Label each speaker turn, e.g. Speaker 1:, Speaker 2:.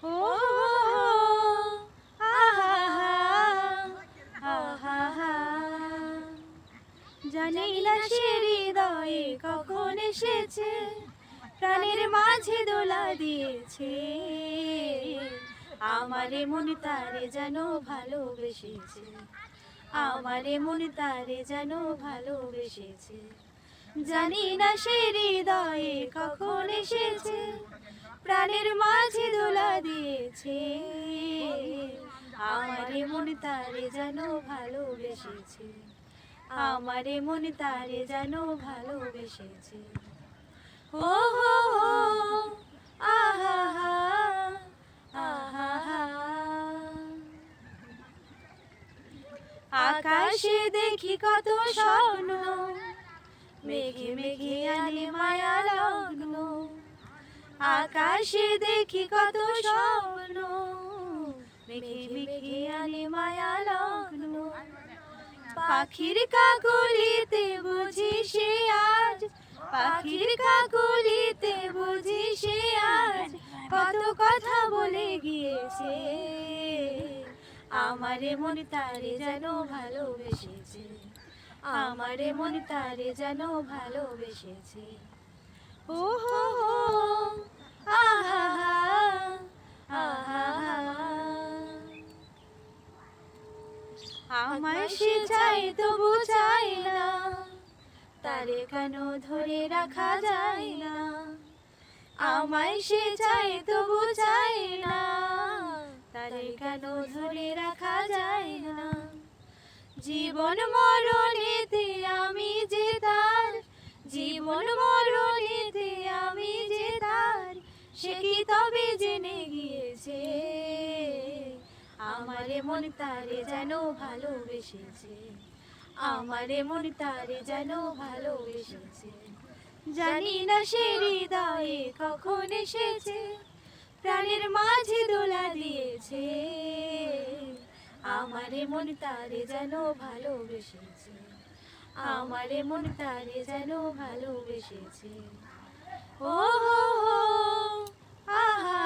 Speaker 1: ও আহা আহা, জানি না সে হৃদয়ে কখন এসেছে, প্রাণের মাঝে দোলা দিয়েছে, আমারে মন তারে যেন ভালোবেসেছে, আমারে মন তারে যেন ভালোবেসেছে। জানি না সে হৃদয়ে কখন এসেছে, প্রাণের মাঝে দোলা দিয়েছে, আমারে মন তারে যেন ভালোবেসেছে, আমারে মন তারে যেন ভালোবেসেছে। ও হো হো, আহা আহা, আকাশে দেখি কত স্বপ্ন, মেঘে মেঘে আনে মায়া লগ্ন, আকাশে দেখি কত স্বপ্ন, মেঘে মেঘে আনে মায়া লগ্ন, পাখির কাকলিতে বুঝি সে আজ, পাখির কাকলিতে বুঝি সে আজ কত কথা বলে গিয়েছে, আমারে মন তারে যেন ভালোবেসেছে, আমারে মন তারে যেন ভালোবেসেছে। ও হো হো, আহা আহা, আমায় সে চাই তবু চাই না, তারে কেন ধরে রাখা যায় না, আমায় সে চাই তবু চাই না, তারে কেন ধরে রাখা যায় না। জীবন মরণেতে আমি যে তার, জীবন মরণেতে আমি যে তার, সে কি তবে জেনে গিয়েছে, আমারে মন তারে যেন ভালোবেসেছে, আমারে মন তারে যেন ভালোবেসেছে। জানি না সে হৃদয়ে কখন এসেছে, প্রাণের মাঝে দোলা দিয়েছে, আমারে মন তারে যেন ভালোবেসেছে, আমারে মন তারে যেন ভালোবেসেছে। ও হো হো, আহা